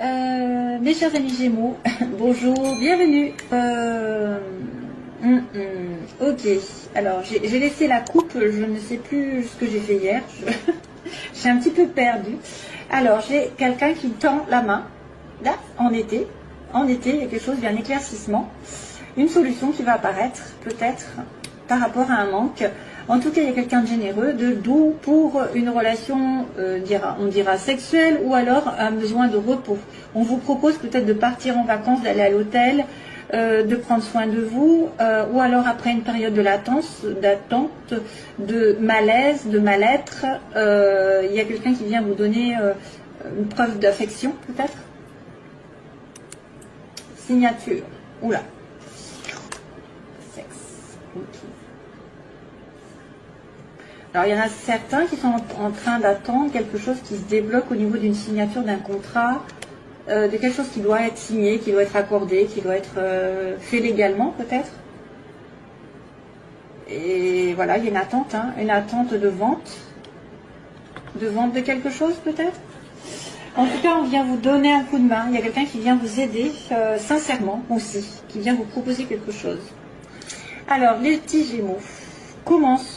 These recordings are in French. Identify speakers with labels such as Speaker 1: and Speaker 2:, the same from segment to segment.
Speaker 1: Mes chers amis Gémeaux, bonjour, bienvenue. Ok, alors j'ai laissé la coupe, je ne sais plus ce que j'ai fait hier, je suis un petit peu perdue. Alors j'ai quelqu'un qui tend la main, là, en été, il y a quelque chose, il y a un éclaircissement, une solution qui va apparaître, peut-être, par rapport à un manque. En tout cas, il y a quelqu'un de généreux, de doux pour une relation, on dira sexuelle, ou alors un besoin de repos. On vous propose peut-être de partir en vacances, d'aller à l'hôtel, de prendre soin de vous, ou alors après une période de latence, d'attente, de malaise, de mal-être, il y a quelqu'un qui vient vous donner une preuve d'affection, peut-être. Signature. Oula. Sexe. Ok. Alors, il y en a certains qui sont en train d'attendre quelque chose qui se débloque au niveau d'une signature d'un contrat, de quelque chose qui doit être signé, qui doit être accordé, qui doit être fait légalement, peut-être. Et voilà, il y a une attente de vente de quelque chose, peut-être. En tout cas, on vient vous donner un coup de main. Il y a quelqu'un qui vient vous aider, sincèrement aussi, qui vient vous proposer quelque chose. Alors, les petits Gémeaux.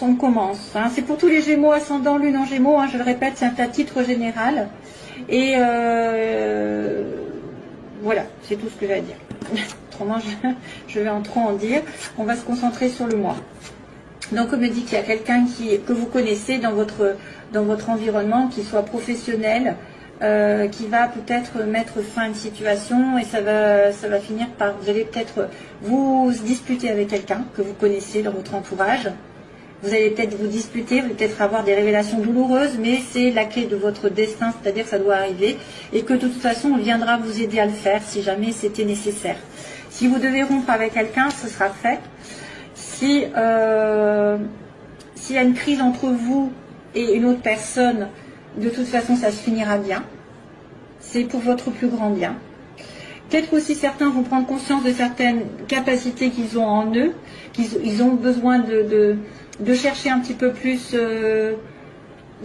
Speaker 1: On commence. Hein. C'est pour tous les Gémeaux, ascendant, lune en Gémeaux. Hein, je le répète, c'est un titre général. Et voilà, c'est tout ce que j'ai à dire. Autrement, je vais en trop en dire. On va se concentrer sur le mois. Donc, on me dit qu'il y a quelqu'un que vous connaissez dans votre environnement, qui soit professionnel, qui va peut-être mettre fin à une situation, et ça va finir par, vous allez peut-être vous disputer avec quelqu'un que vous connaissez dans votre entourage. Vous allez peut-être vous disputer, vous allez peut-être avoir des révélations douloureuses, mais c'est la clé de votre destin, c'est-à-dire que ça doit arriver, et que de toute façon, on viendra vous aider à le faire si jamais c'était nécessaire. Si vous devez rompre avec quelqu'un, ce sera fait. S'il y a une crise entre vous et une autre personne, de toute façon, ça se finira bien. C'est pour votre plus grand bien. Peut-être aussi certains vont prendre conscience de certaines capacités qu'ils ont en eux, qu'ils ont besoin de chercher un petit peu plus, de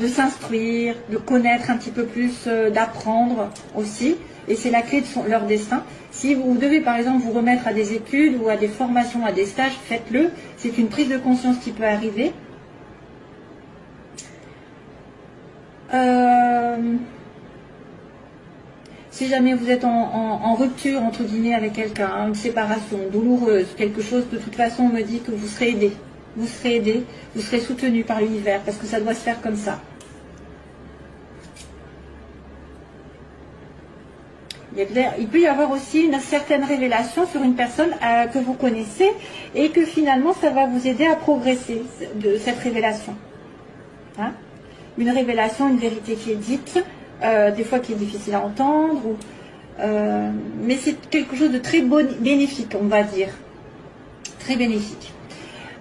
Speaker 1: s'instruire, de connaître un petit peu plus, d'apprendre aussi. Et c'est la clé de leur destin. Si vous devez par exemple vous remettre à des études ou à des formations, à des stages, faites-le. C'est une prise de conscience qui peut arriver. Si jamais vous êtes en rupture, entre guillemets, avec quelqu'un, une séparation douloureuse, quelque chose, de toute façon, on me dit que vous serez aidé. Vous serez aidé, vous serez soutenu par l'univers, parce que ça doit se faire comme ça. Il peut y avoir aussi une certaine révélation sur une personne que vous connaissez, et que finalement, ça va vous aider à progresser de cette révélation. Hein? Une révélation, une vérité qui est dite, des fois qui est difficile à entendre, mais c'est quelque chose de très bénéfique, on va dire. Très bénéfique.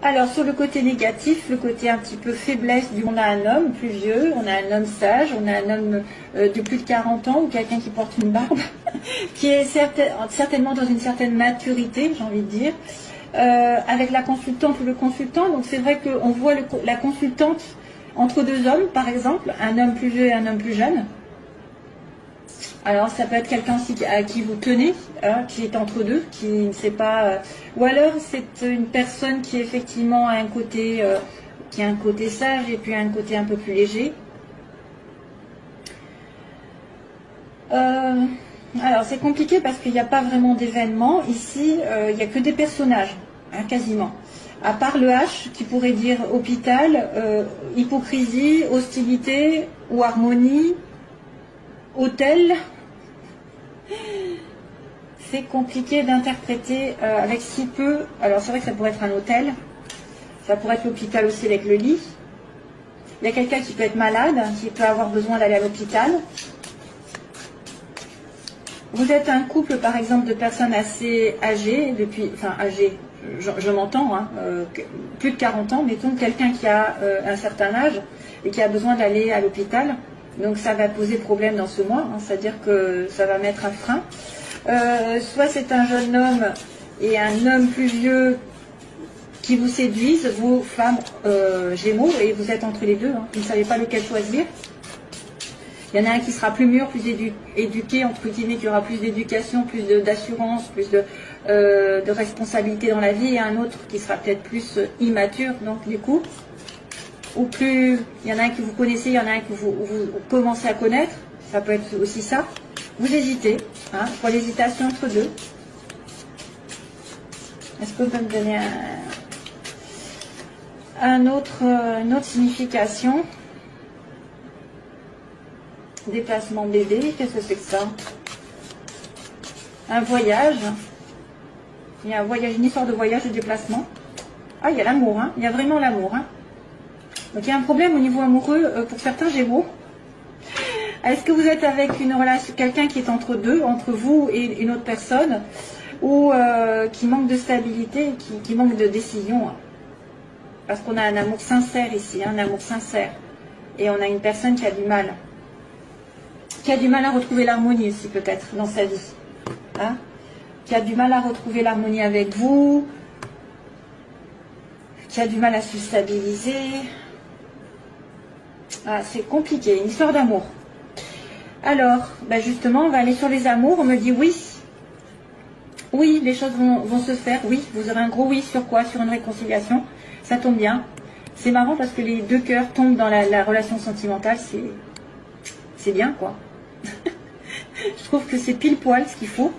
Speaker 1: Alors, sur le côté négatif, le côté un petit peu faiblesse, on a un homme plus vieux, on a un homme sage, on a un homme de plus de 40 ans, ou quelqu'un qui porte une barbe, qui est certainement dans une certaine maturité, j'ai envie de dire, avec la consultante ou le consultant. Donc, c'est vrai qu'on voit la consultante entre deux hommes, par exemple, un homme plus vieux et un homme plus jeune. Alors, ça peut être quelqu'un aussi à qui vous tenez, hein, qui est entre deux, qui ne sait pas... ou alors, c'est une personne qui, effectivement, a un côté, qui a un côté sage et puis un côté un peu plus léger. Alors, c'est compliqué parce qu'il n'y a pas vraiment d'événements. Ici, il n'y a que des personnages, hein, quasiment. À part le H, qui pourrait dire hôpital, hypocrisie, hostilité ou harmonie, hôtel. C'est compliqué d'interpréter avec si peu. Alors c'est vrai que ça pourrait être un hôtel, ça pourrait être l'hôpital aussi avec le lit. Il y a quelqu'un qui peut être malade, qui peut avoir besoin d'aller à l'hôpital. Vous êtes un couple par exemple de personnes assez âgées, âgées, je m'entends, hein, plus de 40 ans, mettons quelqu'un qui a un certain âge et qui a besoin d'aller à l'hôpital. Donc ça va poser problème dans ce mois, hein, c'est-à-dire que ça va mettre un frein. Soit c'est un jeune homme et un homme plus vieux qui vous séduisent, vous femmes Gémeaux, et vous êtes entre les deux, hein, vous ne savez pas lequel choisir. Il y en a un qui sera plus mûr, plus éduqué, entre guillemets, qui aura plus d'éducation, plus d'assurance, plus de responsabilité dans la vie, et un autre qui sera peut-être plus immature, donc du coup, ou plus, il y en a un que vous connaissez, il y en a un que vous commencez à connaître, ça peut être aussi ça. Vous hésitez, hein, pour l'hésitation entre deux. Est-ce que vous pouvez me donner une autre signification? Déplacement bébé, qu'est-ce que c'est que ça? Un voyage. Il y a un voyage, une histoire de voyage, de déplacement. Ah, il y a l'amour, hein. Il y a vraiment l'amour, hein. Donc il y a un problème au niveau amoureux pour certains Gémeaux. Est-ce que vous êtes avec une relation, quelqu'un qui est entre deux, entre vous et une autre personne, ou qui manque de stabilité, qui manque de décision, hein. Parce qu'on a un amour sincère ici, hein, un amour sincère. Et on a une personne qui a du mal. Qui a du mal à retrouver l'harmonie aussi peut-être dans sa vie. Hein, qui a du mal à retrouver l'harmonie avec vous. Qui a du mal à se stabiliser. Ah, c'est compliqué, une histoire d'amour. Alors, ben justement, on va aller sur les amours. On me dit oui. Oui, les choses vont se faire. Oui, vous aurez un gros oui sur quoi? Sur une réconciliation. Ça tombe bien. C'est marrant parce que les deux cœurs tombent dans la relation sentimentale. C'est bien, quoi. Je trouve que c'est pile poil ce qu'il faut.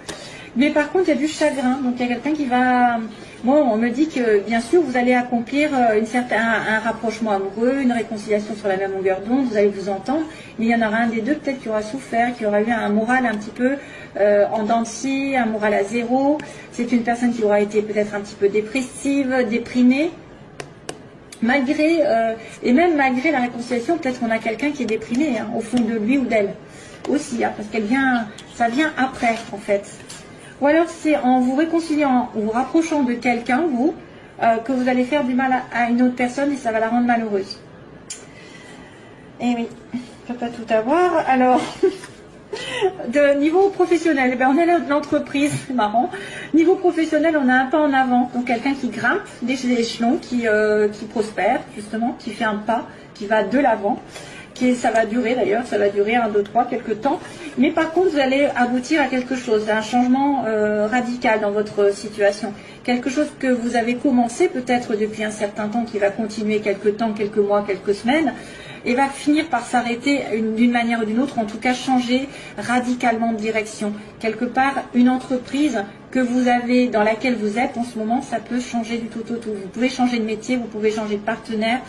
Speaker 1: Mais par contre, il y a du chagrin. Donc, il y a quelqu'un qui va... Bon, on me dit que, bien sûr, vous allez accomplir un rapprochement amoureux, une réconciliation sur la même longueur d'onde, vous allez vous entendre. Mais il y en aura un des deux, peut-être, qui aura souffert, qui aura eu un moral un petit peu en dents de scie, un moral à zéro. C'est une personne qui aura été peut-être un petit peu dépressive, déprimée. Malgré, et même malgré la réconciliation, peut-être qu'on a quelqu'un qui est déprimé, hein, au fond de lui ou d'elle. Aussi, hein, parce ça vient après, en fait. Ou alors c'est en vous réconciliant ou vous rapprochant de quelqu'un, vous, que vous allez faire du mal à une autre personne et ça va la rendre malheureuse. Et oui, je ne peux pas tout avoir. Alors, de niveau professionnel, ben on est l'entreprise, c'est marrant. Niveau professionnel, on a un pas en avant. Donc quelqu'un qui grimpe des échelons, qui prospère, justement, qui fait un pas, qui va de l'avant. Ça va durer d'ailleurs, ça va durer 1, 2, 3, quelques temps. Mais par contre, vous allez aboutir à quelque chose, à un changement radical dans votre situation. Quelque chose que vous avez commencé peut-être depuis un certain temps, qui va continuer quelques temps, quelques mois, quelques semaines, et va finir par s'arrêter d'une manière ou d'une autre, en tout cas changer radicalement de direction. Quelque part, une entreprise que vous avez, dans laquelle vous êtes en ce moment, ça peut changer du tout au tout. Vous pouvez changer de métier, vous pouvez changer de partenaire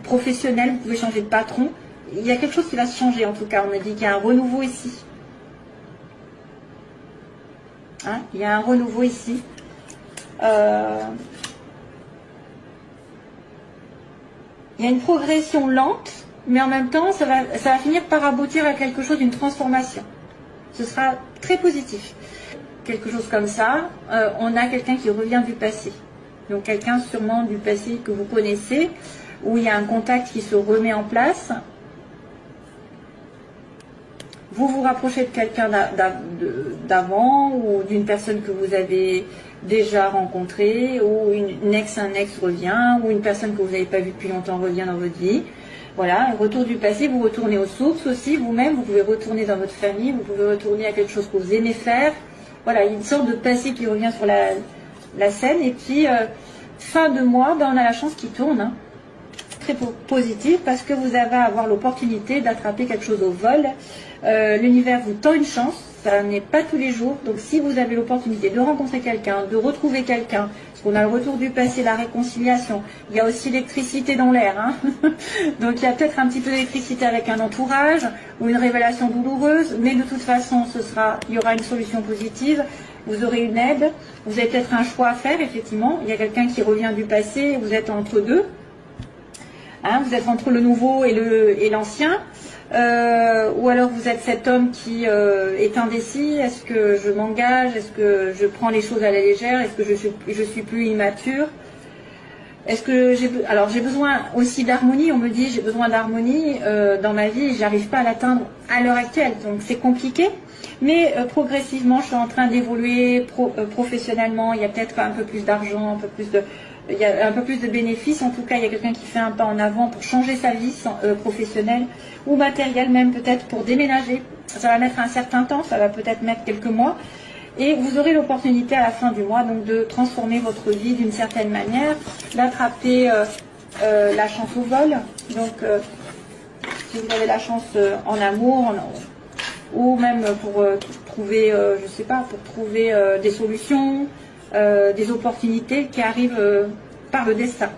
Speaker 1: professionnel, vous pouvez changer de patron. Il y a quelque chose qui va se changer en tout cas. On a dit qu'il y a un renouveau ici. Hein, il y a un renouveau ici. Il y a une progression lente, mais en même temps, ça va finir par aboutir à quelque chose, d'une transformation. Ce sera très positif. Quelque chose comme ça, on a quelqu'un qui revient du passé. Donc quelqu'un sûrement du passé que vous connaissez, où il y a un contact qui se remet en place. Vous vous rapprochez de quelqu'un d'avant, ou d'une personne que vous avez déjà rencontrée, ou un ex revient, ou une personne que vous n'avez pas vue depuis longtemps revient dans votre vie. Voilà, retour du passé, vous retournez aux sources aussi, vous-même, vous pouvez retourner dans votre famille, vous pouvez retourner à quelque chose que vous aimez faire. Voilà, il y a une sorte de passé qui revient sur la scène, et puis fin de mois, ben, on a la chance qui tourne, hein. Très positif, parce que vous allez avoir l'opportunité d'attraper quelque chose au vol. L'univers vous tend une chance, ça n'est pas tous les jours, donc si vous avez l'opportunité de rencontrer quelqu'un, de retrouver quelqu'un, parce qu'on a le retour du passé, la réconciliation, il y a aussi l'électricité dans l'air, hein. Donc il y a peut-être un petit peu d'électricité avec un entourage, ou une révélation douloureuse, mais de toute façon il y aura une solution positive, vous aurez une aide, vous avez peut-être un choix à faire, effectivement, il y a quelqu'un qui revient du passé, vous êtes entre deux, hein, vous êtes entre le nouveau et l'ancien. Ou alors vous êtes cet homme qui est indécis, est-ce que je m'engage, est-ce que je prends les choses à la légère, est-ce que je suis plus immature, est-ce que j'ai besoin aussi d'harmonie, on me dit j'ai besoin d'harmonie dans ma vie, j'arrive pas à l'atteindre à l'heure actuelle, donc c'est compliqué, mais progressivement je suis en train d'évoluer professionnellement, il y a peut-être un peu plus d'argent, un peu plus il y a un peu plus de bénéfices. En tout cas, il y a quelqu'un qui fait un pas en avant pour changer sa vie professionnelle ou matérielle, même peut-être pour déménager. Ça va mettre un certain temps, ça va peut-être mettre quelques mois. Et vous aurez l'opportunité à la fin du mois donc de transformer votre vie d'une certaine manière, d'attraper la chance au vol. Donc, si vous avez la chance en amour, ou même pour trouver, je sais pas, pour trouver des solutions, des opportunités qui arrivent par le destin.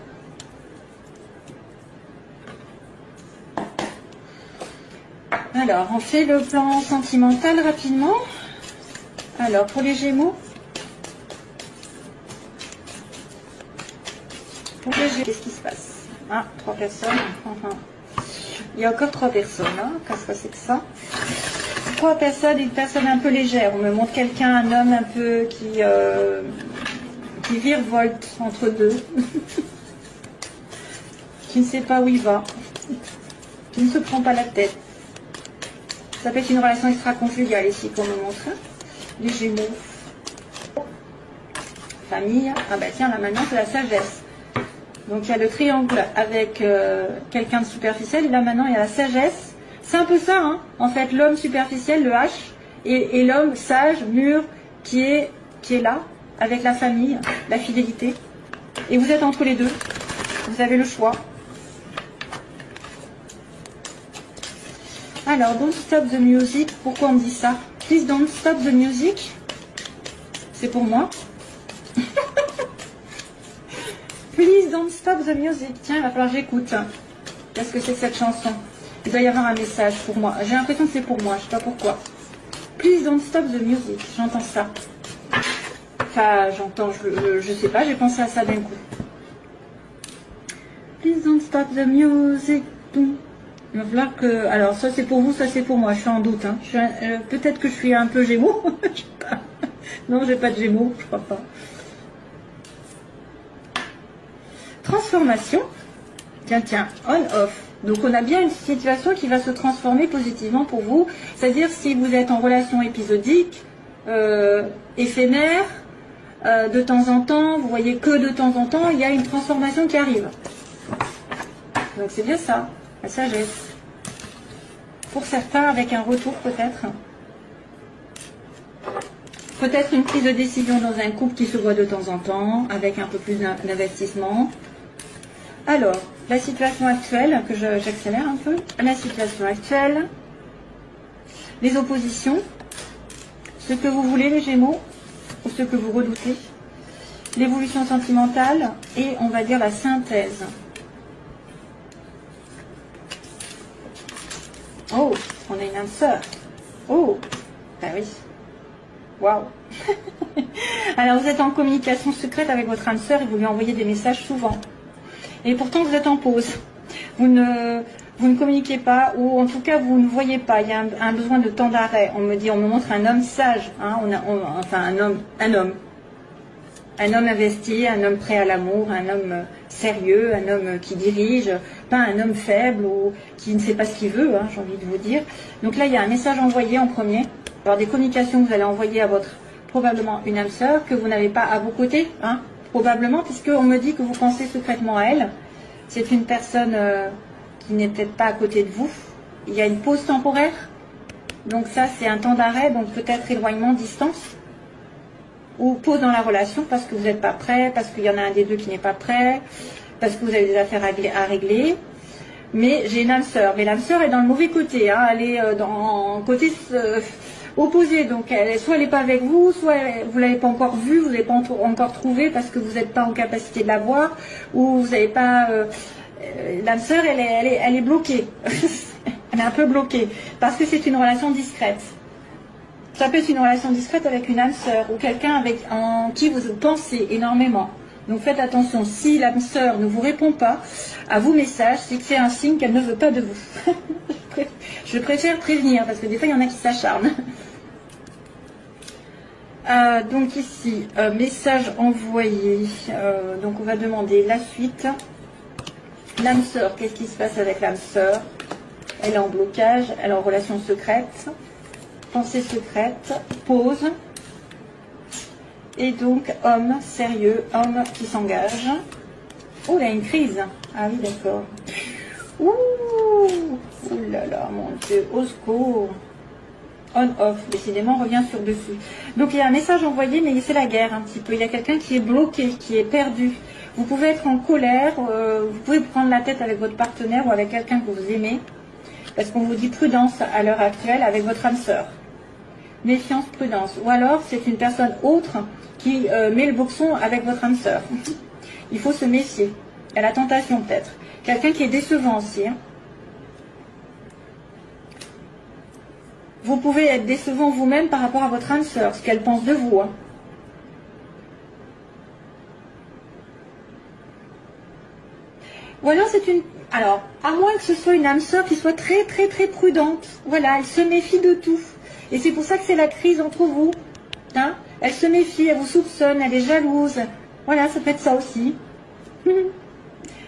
Speaker 1: Alors, on fait le plan sentimental rapidement. Alors, pour les Gémeaux, qu'est-ce qui se passe? Ah, 3 personnes. Il y a encore 3 personnes. Hein. Qu'est-ce que c'est que ça? 3 personnes, une personne un peu légère. On me montre quelqu'un, un homme un peu qui virevolte entre deux, qui ne sait pas où il va, qui ne se prend pas la tête. Ça peut être une relation extra-conjugale ici qu'on me montre. Les Gémeaux. Famille. Ah bah tiens, là maintenant c'est la sagesse. Donc il y a le triangle avec quelqu'un de superficiel. Et là maintenant il y a la sagesse. C'est un peu ça, hein. En fait, l'homme superficiel, le H, et l'homme sage, mûr, qui est là, avec la famille, la fidélité. Et vous êtes entre les deux. Vous avez le choix. Alors, don't stop the music. Pourquoi on me dit ça? Please don't stop the music. C'est pour moi. Please don't stop the music. Tiens, il va falloir que j'écoute. Qu'est-ce que c'est que cette chanson? Il doit y avoir un message pour moi. J'ai l'impression que c'est pour moi. Je sais pas pourquoi. Please don't stop the music. J'entends ça. Enfin, j'entends, je sais pas, j'ai pensé à ça d'un coup. Please don't stop the music. Il va falloir que... Alors, ça c'est pour vous, ça c'est pour moi. Je suis en doute. Hein. Peut-être que je suis un peu Gémeaux. Je sais pas. Non, j'ai pas de Gémeaux, je crois pas. Transformation. Tiens, on-off. Donc, on a bien une situation qui va se transformer positivement pour vous. C'est-à-dire, si vous êtes en relation épisodique, éphémère, de temps en temps, vous voyez que de temps en temps, il y a une transformation qui arrive. Donc, c'est bien ça, la sagesse. Pour certains, avec un retour peut-être. Peut-être une prise de décision dans un couple qui se voit de temps en temps, avec un peu plus d'investissement. Alors, la situation actuelle, que j'accélère un peu. La situation actuelle, les oppositions, ce que vous voulez les Gémeaux, ou ce que vous redoutez, l'évolution sentimentale et on va dire la synthèse. Oh, on a une âme sœur. Oh, ben oui. Waouh. Alors vous êtes en communication secrète avec votre âme sœur et vous lui envoyez des messages souvent. Et pourtant vous êtes en pause. Vous ne communiquez pas, ou en tout cas vous ne voyez pas. Il y a un besoin de temps d'arrêt. On me montre un homme sage, hein, enfin un homme investi, un homme prêt à l'amour, un homme sérieux, un homme qui dirige, pas un homme faible ou qui ne sait pas ce qu'il veut, hein, j'ai envie de vous dire. Donc là il y a un message envoyé en premier. Alors des communications que vous allez envoyer à votre, probablement une âme sœur que vous n'avez pas à vos côtés, hein, probablement, puisqu'on me dit que vous pensez secrètement à elle. C'est une personne qui n'est peut-être pas à côté de vous. Il y a une pause temporaire. Donc ça, c'est un temps d'arrêt, donc peut-être éloignement, distance. Ou pause dans la relation parce que vous n'êtes pas prêt, parce qu'il y en a un des deux qui n'est pas prêt, parce que vous avez des affaires à régler. Mais j'ai une âme sœur. Mais l'âme sœur est dans le mauvais côté. Hein. Elle est dans le côté opposé. Donc soit elle n'est pas avec vous, soit vous ne l'avez pas encore vue, vous ne l'avez pas encore trouvée parce que vous n'êtes pas en capacité de la voir, ou vous n'avez pas... l'âme sœur, elle est bloquée. Elle est un peu bloquée. Parce que c'est une relation discrète. Ça peut être une relation discrète avec une âme sœur ou quelqu'un en qui vous pensez énormément. Donc faites attention, si l'âme sœur ne vous répond pas à vos messages, c'est que c'est un signe qu'elle ne veut pas de vous. Je préfère prévenir parce que des fois il y en a qui s'acharnent. Donc ici, message envoyé. Donc on va demander la suite. L'âme sœur, qu'est-ce qui se passe avec l'âme sœur? Elle est en blocage, elle est en relation secrète. Pensée secrète, pause. Et donc, homme sérieux, homme qui s'engage. Oh, là, une crise. Ah oui, d'accord. Ouh, ouh là là, mon Dieu, au secours. On-off, décidément, on revient sur dessus. Donc, il y a un message envoyé, mais c'est la guerre un petit peu. Il y a quelqu'un qui est bloqué, qui est perdu. Vous pouvez être en colère, vous pouvez prendre la tête avec votre partenaire ou avec quelqu'un que vous aimez. Parce qu'on vous dit prudence à l'heure actuelle avec votre âme sœur. Méfiance, prudence. Ou alors, c'est une personne autre qui met le boxon avec votre âme sœur. Il faut se méfier. Il y a la tentation peut-être. Quelqu'un qui est décevant aussi. Hein. Vous pouvez être décevant vous-même par rapport à votre âme sœur, ce qu'elle pense de vous. Hein. Ou alors c'est une... Alors, à moins que ce soit une âme sœur qui soit très très très prudente. Voilà, elle se méfie de tout. Et c'est pour ça que c'est la crise entre vous. Hein. Elle se méfie, elle vous soupçonne, elle est jalouse. Voilà, ça peut être ça aussi.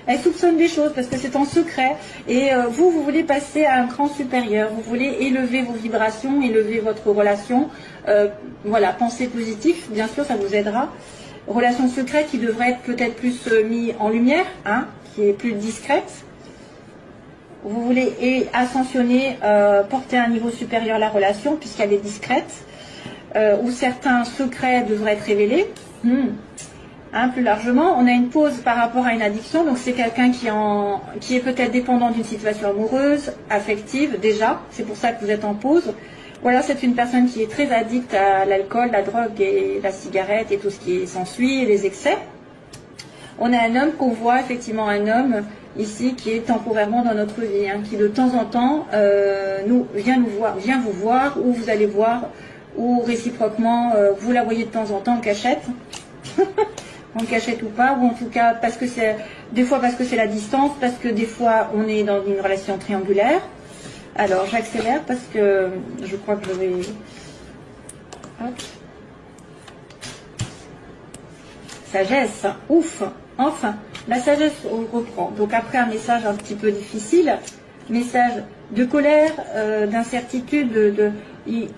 Speaker 1: Elle soupçonne des choses parce que c'est en secret. Et vous voulez passer à un cran supérieur. Vous voulez élever vos vibrations, élever votre relation. Voilà, pensez positif, bien sûr, ça vous aidera. Relation secrète qui devrait être peut-être plus mis en lumière, hein, qui est plus discrète. Vous voulez ascensionner, porter à un niveau supérieur la relation puisqu'elle est discrète. Où certains secrets devraient être révélés. Hein, plus largement, on a une pause par rapport à une addiction, donc c'est quelqu'un qui est peut-être dépendant d'une situation amoureuse, affective déjà, c'est pour ça que vous êtes en pause. Ou alors c'est une personne qui est très addicte à l'alcool, la drogue et la cigarette et tout ce qui s'ensuit, et les excès. On a un homme qu'on voit, effectivement un homme ici qui est temporairement dans notre vie, hein, qui de temps en temps vient vous voir, ou vous allez voir, ou réciproquement, vous la voyez de temps en temps en cachette. En cachette ou pas, ou en tout cas parce que c'est des fois parce que c'est la distance, parce que des fois on est dans une relation triangulaire. Alors j'accélère parce que je crois que je vais... Hop. Sagesse, ouf, enfin, la sagesse on reprend. Donc après un message un petit peu difficile, message de colère, d'incertitude,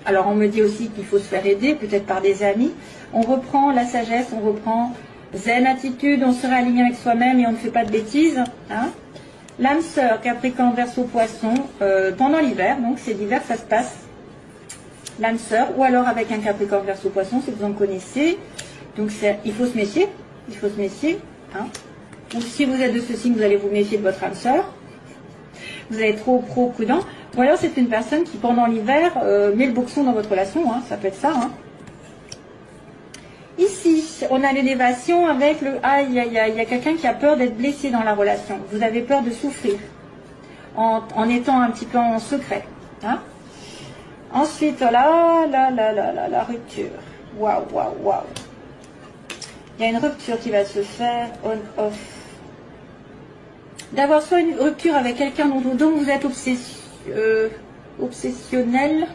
Speaker 1: alors on me dit aussi qu'il faut se faire aider, peut-être par des amis. On reprend la sagesse, on reprend zen attitude, on se réaligne avec soi-même et on ne fait pas de bêtises. Hein. L'âme sœur, Capricorne, Verseau, Poisson, pendant l'hiver, donc c'est l'hiver ça se passe. L'âme sœur, ou alors avec un Capricorne, Verseau, Poisson, si vous en connaissez. Donc il faut se méfier, il faut se méfier. Hein. Donc si vous êtes de ce signe, vous allez vous méfier de votre âme sœur. Vous allez être trop prudent. Ou alors c'est une personne qui pendant l'hiver met le boxon dans votre relation, hein, ça peut être ça. Hein. Ici, on a l'élévation avec le aïe aïe aïe. Il y a quelqu'un qui a peur d'être blessé dans la relation. Vous avez peur de souffrir en étant un petit peu en secret. Hein. Ensuite, la rupture. Waouh, waouh, waouh. Il y a une rupture qui va se faire on-off. D'avoir soit une rupture avec quelqu'un dont vous êtes obsessionnel.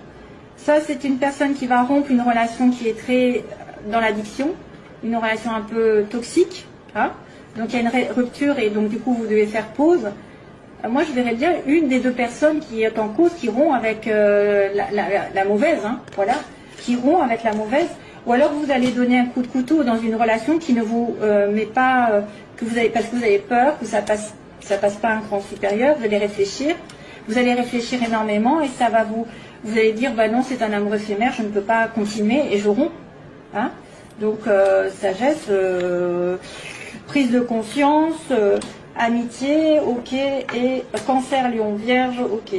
Speaker 1: Ça, c'est une personne qui va rompre une relation qui est très dans l'addiction, une relation un peu toxique. Hein. Donc il y a une rupture et donc du coup vous devez faire pause. Moi je verrais bien une des deux personnes qui est en cause, qui rompt avec la mauvaise, hein, voilà, qui rompt avec la mauvaise. Ou alors vous allez donner un coup de couteau dans une relation qui ne vous met pas, parce que vous avez peur que ça passe pas un cran supérieur. Vous allez réfléchir énormément et ça va vous allez dire bah non c'est un amour éphémère, je ne peux pas continuer et je romps. Hein. Donc sagesse, prise de conscience, amitié, ok, et cancer, lion, vierge, ok.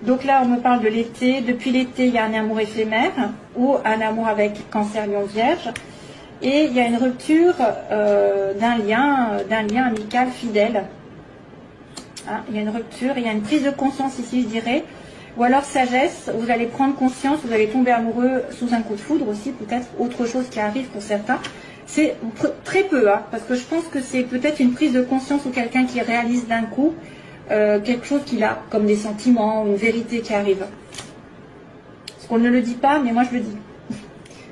Speaker 1: Donc là on me parle de l'été. Depuis l'été il y a un amour éphémère ou un amour avec cancer, lion, vierge. Et il y a une rupture d'un lien amical fidèle. Hein, il y a une rupture, il y a une prise de conscience ici je dirais. Ou alors sagesse, vous allez prendre conscience, vous allez tomber amoureux sous un coup de foudre aussi, peut-être autre chose qui arrive pour certains. C'est très peu, hein, parce que je pense que c'est peut-être une prise de conscience ou quelqu'un qui réalise d'un coup quelque chose qu'il a, comme des sentiments, une vérité qui arrive. Parce qu'on ne le dit pas, mais moi je le dis.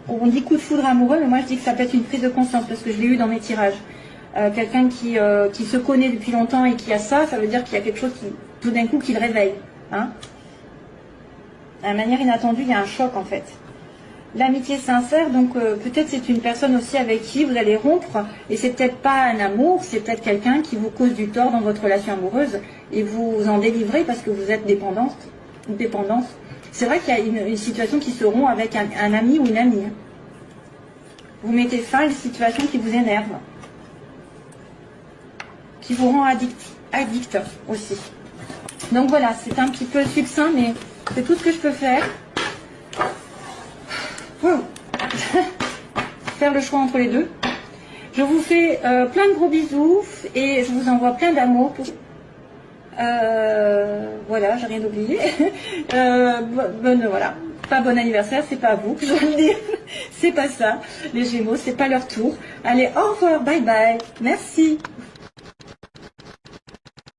Speaker 1: On dit coup de foudre amoureux, mais moi je dis que ça peut être une prise de conscience, parce que je l'ai eu dans mes tirages. Quelqu'un qui se connaît depuis longtemps et qui a ça, ça veut dire qu'il y a quelque chose qui, tout d'un coup, qui le réveille. Hein. De manière inattendue, il y a un choc en fait. L'amitié sincère, donc peut-être c'est une personne aussi avec qui vous allez rompre, et c'est peut-être pas un amour, c'est peut-être quelqu'un qui vous cause du tort dans votre relation amoureuse, et vous en délivrez parce que vous êtes dépendance. C'est vrai qu'il y a une situation qui se rompt avec un ami ou une amie. Vous mettez fin à une situation qui vous énerve, qui vous rend addict aussi. Donc voilà, c'est un petit peu succinct, mais c'est tout ce que je peux faire. Faire le choix entre les deux. Je vous fais plein de gros bisous et je vous envoie plein d'amour. Voilà, j'ai rien oublié. Voilà, pas bon anniversaire, c'est pas à vous que je dois le dire. C'est pas ça. Les Gémeaux, c'est pas leur tour. Allez, au revoir, bye bye. Merci.